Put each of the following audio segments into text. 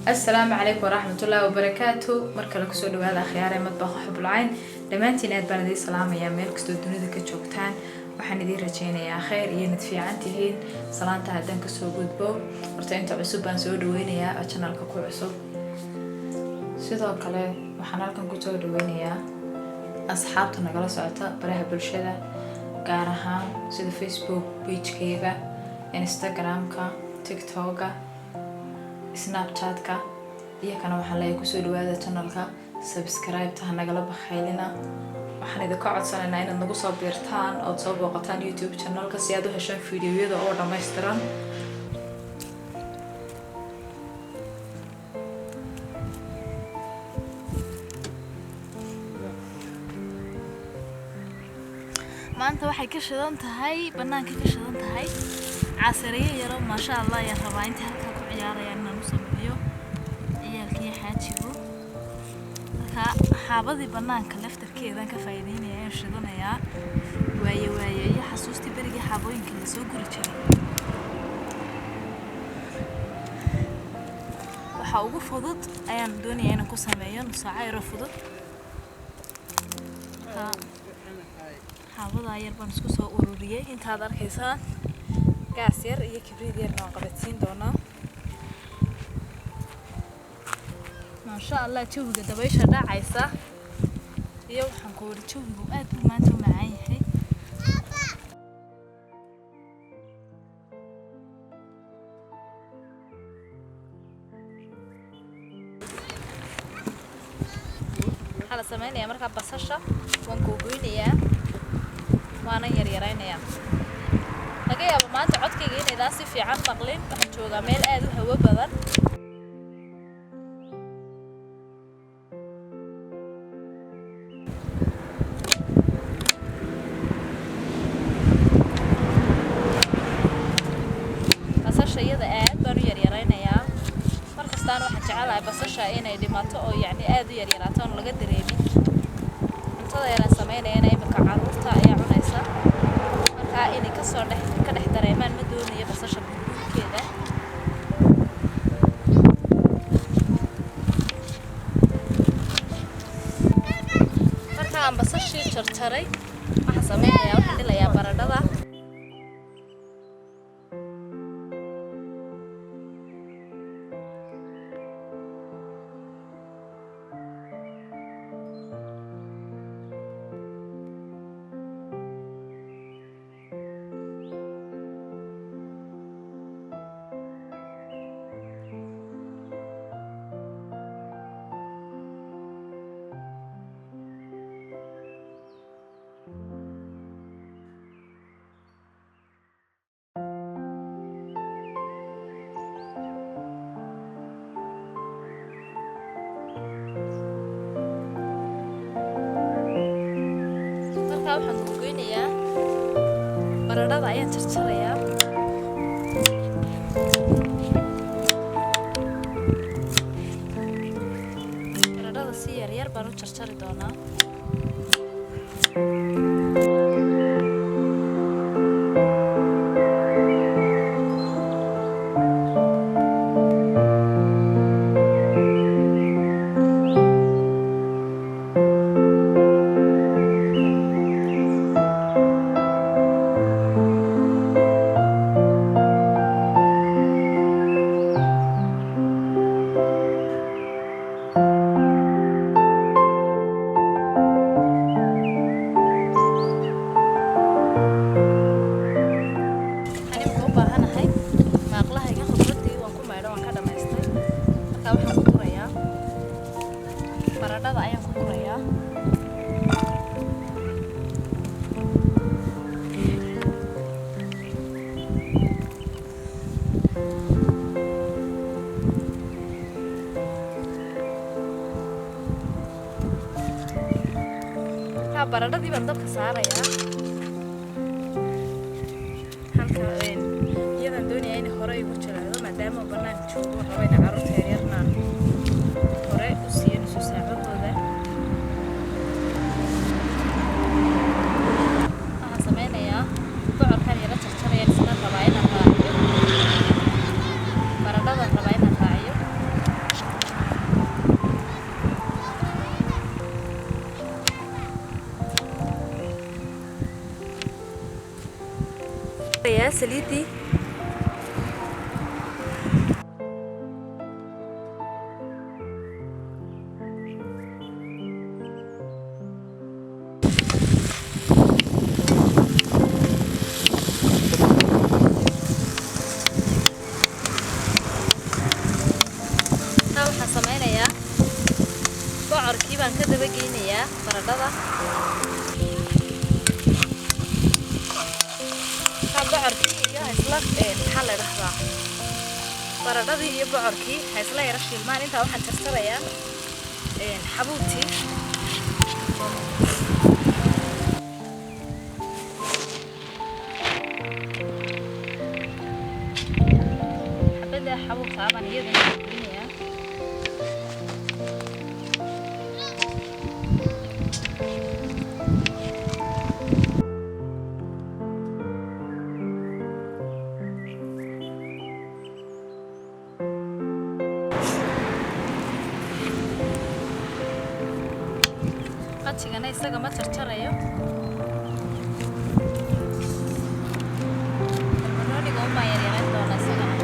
السلام عليكم ورحمة الله وبركاته. مركا لك سؤال هذا خيار مطبخ حبulcayn دمانتين aad baan idin salaamayaa meel kasta oo dunida ka joogtaan waxaan idin rajaynayaa khayr iyo nad fiican tihiin salaanta hadan ka soo gudbo horta inta cusub baan soo dhaweynayaa channelka ku cusub sidoo kale waxaan halkan ku soo dhaweynayaa asxaabta nagala socota baraha bulshada gaar ahaan sida Facebook page-kayga Instagram-ka TikTok-ka Snapchat-ka iyo kana waxaan leeyahay ku soo dhawaada channelka subscribe ta nagala bakhaylina waxaan idin ka codsanaynaa inaad nagu soo biirtaan oo soo booqataan YouTube channelka si aad u heshaan fiidiyoyada oo dhameystiran maanta waxay ka shidan tahay banaanka ka shidan tahay casariye yaro ma sha Allah ya rabaa inta halka ku ciyaarayaan inaan u sameeyo ciyaalka iyo xaajigu xaabadii banaanka laftarkeedan ka faa'iideynaya shidanayaa waaye iyo xasuustii berigii xaabooyinka la soo guri jiray waxa ugu fudud ayaan doonayaa inaan ku sameeyo nususaace yar fudud xaabada yar baan isku soo ururiyay intaad arkaysaan gaas yar iyo kibriid yar noo qabadsiin doonaa ما شاء الله جوجا دبيشة داعيسة يو حنقول جوجا وقاد ما انتو معاي هي حالا سمعيني يا مركب بصشة وانكوبيني يا وانا يريرين يا لقي يا ابو ما انت عدكي جيني داسي في عام مقلين بحجوغا ميل ادو هوا بدن على بصشة إني دماتو أو يعني آذو يريراتون لقى دريمي انتظر يلا سمينا أنا يبقى عروضة يا عنيسة مركا إني كسر كده دريمان مدون هي بصشة كده مركا عم بصشة شرطري ما حسمينا يا واحد إلا يا بردة waxaan ku goynayaa baradhada ayaan jarjarayaa baradhada si yar baan u jarjari doonaa baradhadii baan dabka saarayaa halka iyadan doonaya in hore igu jiraado maadaama banaanka joogo rabo in carruurta yaryarna hore u siiyo nususaacadooda waxaan sameynayaa bocorkan yara jarjaraya isna rabaa inaan raaciyo baradhadan rabaa inaan raaciyo يا سليدي waxaan sameynayaa bocorkii baan ka daba geynayaa baradhada ka bocorkii iyo isla maxaa la dhahdaa baradhadii iyo bocorkii ha isla yara shiilmaan intaa waxaan jarjarayaa xabuubtii xabada xabuubta baan iyadana gelinayaa qadsigana isaga ma jarjarayo barbarooniga uma yaryarayn doona isagana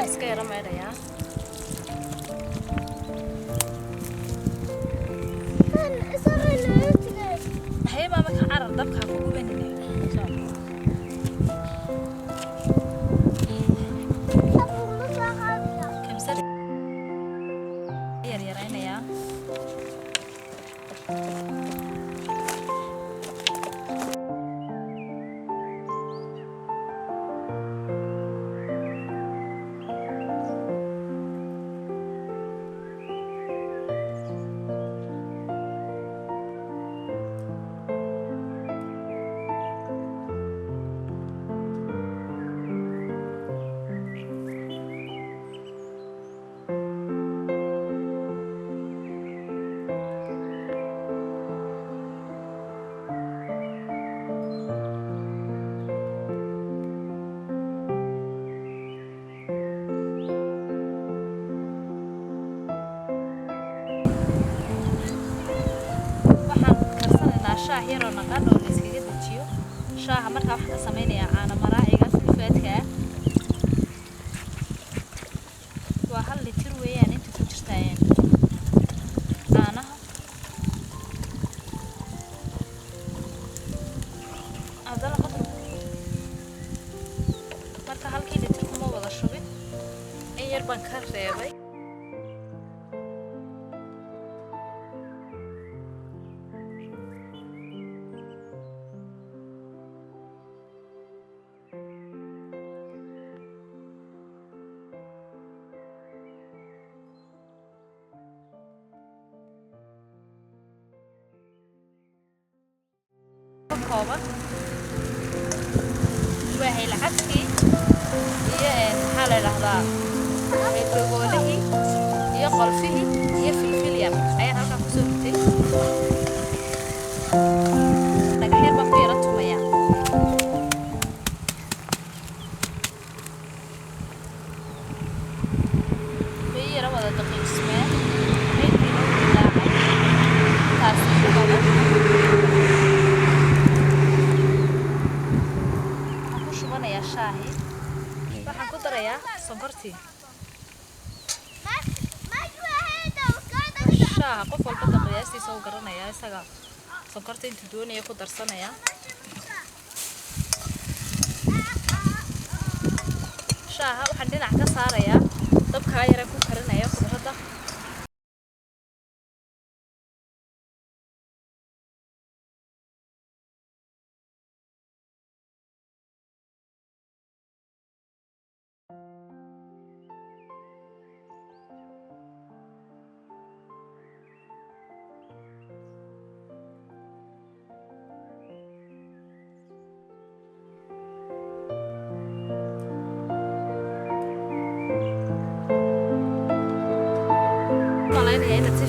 iska yara meedhayaa hay maama ka carar dabka ku gubanine kamsar yar yaraynayaa shaah yar oo naqaan oo la iskaga dajiyo shaaha marka waxa ka sameeynaya caano maraaciga filfaadka waa hal litir weeyaan inta ku jirtaan caanaha adala qadro marka halkii litir kuma wada shubin in yar baan ka reebay kooban waxay lacagtii iyo maxaa la yiraahdaa dogoolihii iyo qolfihii iyo filfil yar ayaan halkaa kusoo ritay dhagaxyar baan ku yara tumaya way yara wada daqiiqsmeen qaybtii loo bilaabay taasi badan shaahi waxaan ku darayaa sonkortii shaaha qof walba qiyaasiisa uu garanaya isaga sonkorta intuu doonaya ku darsanaya shaaha waxaan dhinac ka saarayaa dabka yar ku karinaya khudradda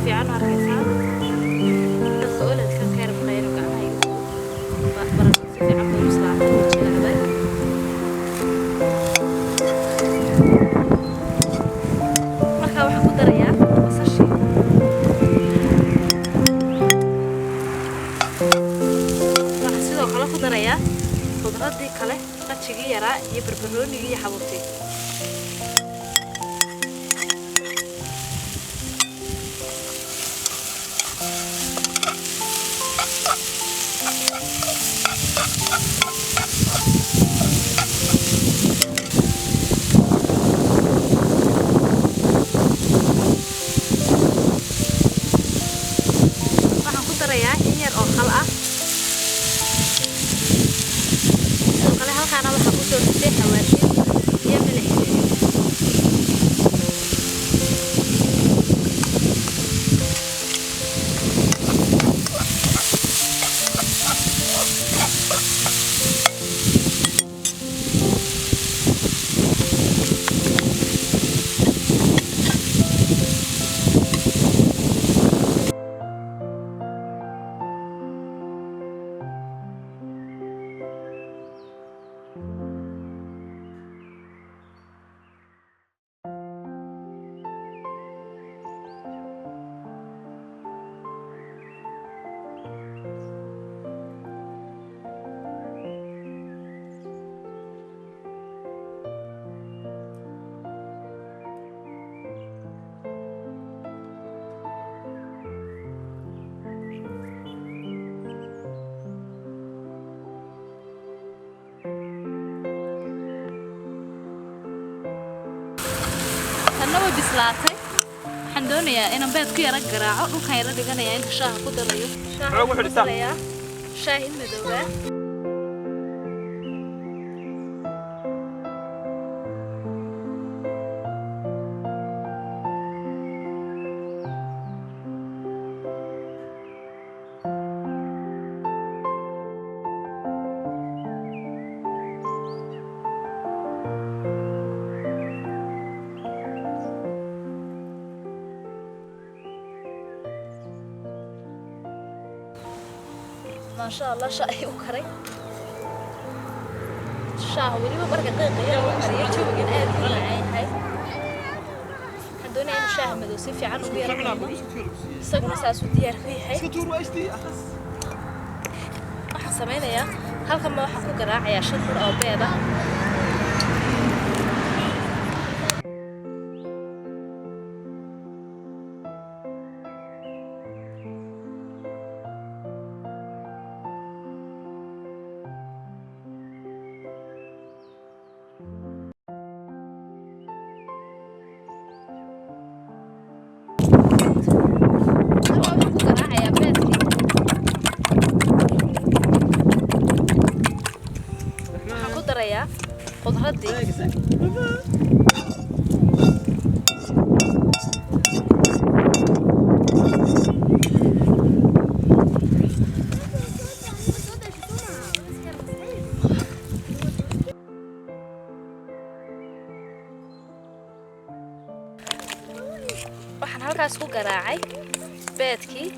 fiican u arkaysaa dadka oladka ka yar maqayno gacmaha igu baradho si fiican buu islaamay jilaaday marka waxaan ku darayaa basasha waxaan sidoo kale ku darayaa khudradii kale qajigii yaraa iyo barbaroonigii iyo xabuubtii bislaatay waxaan doonayaa inaan beed ku yara garaaco dhulkan yara dhiganayaa inta shaaha ku darayo shaaha ku darayaa shaahi madowga ما شاء الله شاي وكري شاه ولي ما برقة دقيقة وكري شوف جن قاعد معي هاي حدوني أنا شاه مدوسي في عنو بيرا سجن ساس وديار فيه هاي حسمينا يا هل كم واحد كجراع يا شطر أو بيضة خضرتي waxaan halkaas ku garaacay beedkii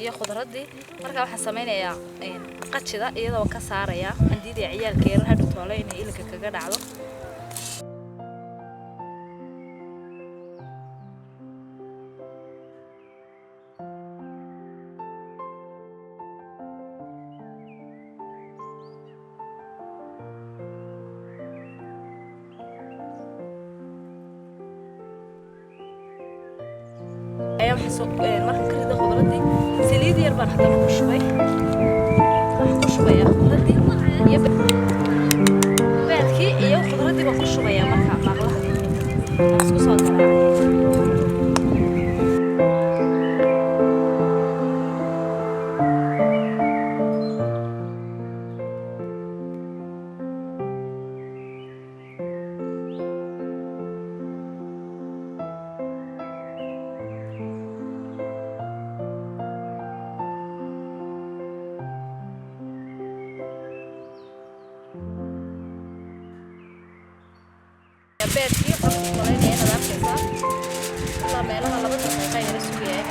iyo khudradii marka waxaan sameeynaa qajida iyadoo ka saaraya handida ciyaalka yar hadhu toole inay ilka kaga dhacdo ayaa waxaan markaan ka rido khudradii saliid yar baan hadana ku shubay khudradii iyo beedkii iyo khudradii baan ku shubaya marka maqlaha isku soo garaacay beedkii qofka qoleynaya nadaafkiisa la meelaha laba daqiiqo yar suugaya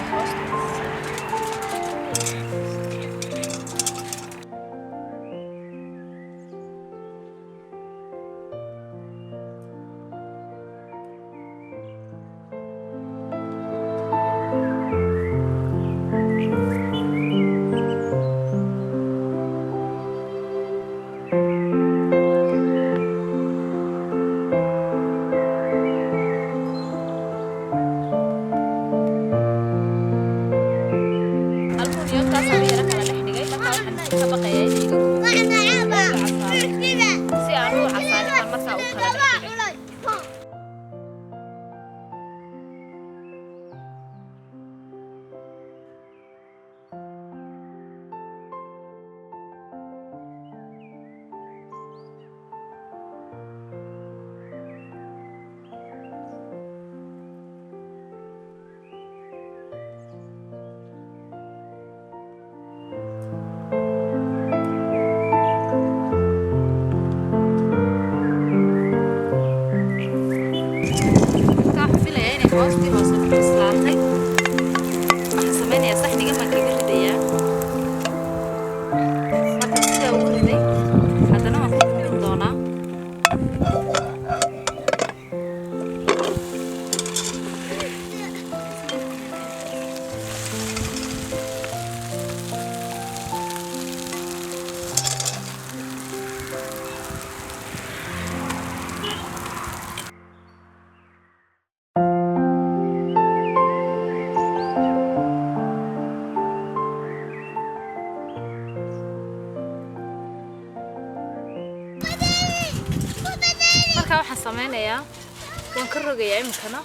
marka waxaan sameynayaa waan ka rogayaa imkana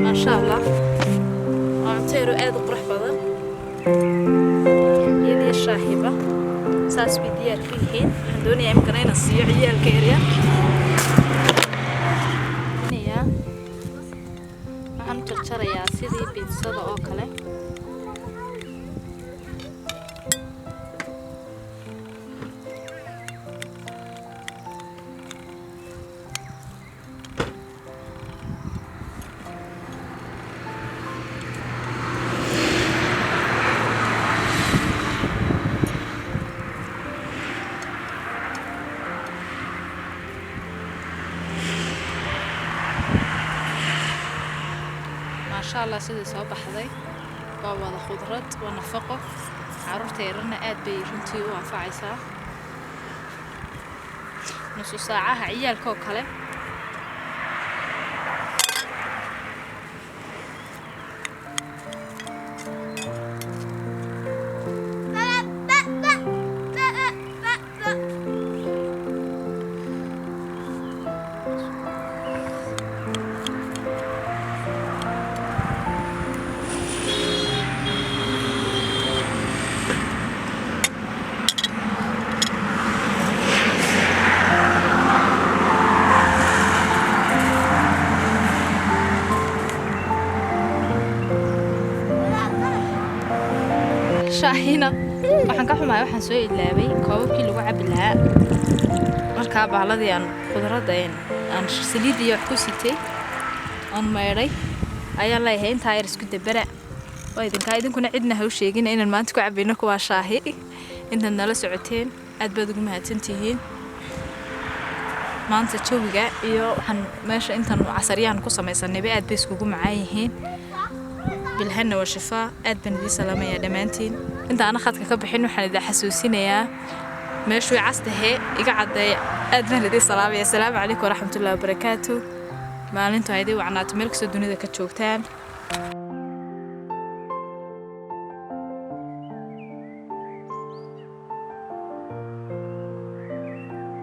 ما شاء الله عطيرو aad u qurux badan yadii shaahiba saas bidiyar fiihin waxaan doonayaa imkana inaan siiyo ciyaalka yaryar waxaan jarjarayaa sidii biitsada oo kale ما شاء الله سيدي soo baxday waa wada khudrad waa nafaqo caruurteerna aad bay runtii u anfacaysaa nususaacaha ciyaalka oo kale shaahina waxaan ka xumahay waxaan soo ilaabay koobabkii lagu cabi lahaa markaa baaladii aan khudradda aan saliidii wax ku sitay aan meeray ayaan leeyahay intaa yar isku dabara waa idinkuna cidna ha u sheegin inaan maanta ku cabayno kuwaa shaahi intaad nala socoteen aad baad ugu mahadsantihiin maanta jawiga iyo waxaan meesha intaan casariyaan ku samaysanayba aad bay iskugu macaan yihiin بالهنا والشفاء أدبن دي سلامة يا دمانتين أنت أنا خدك كبحين وحنا إذا حسوسين يا مشوي عسته يقعد أدبن دي سلامة يا سلام عليكم ورحمة الله وبركاته ما أنتوا هيدي وعنات ملك سدوني ذا كتشوكتان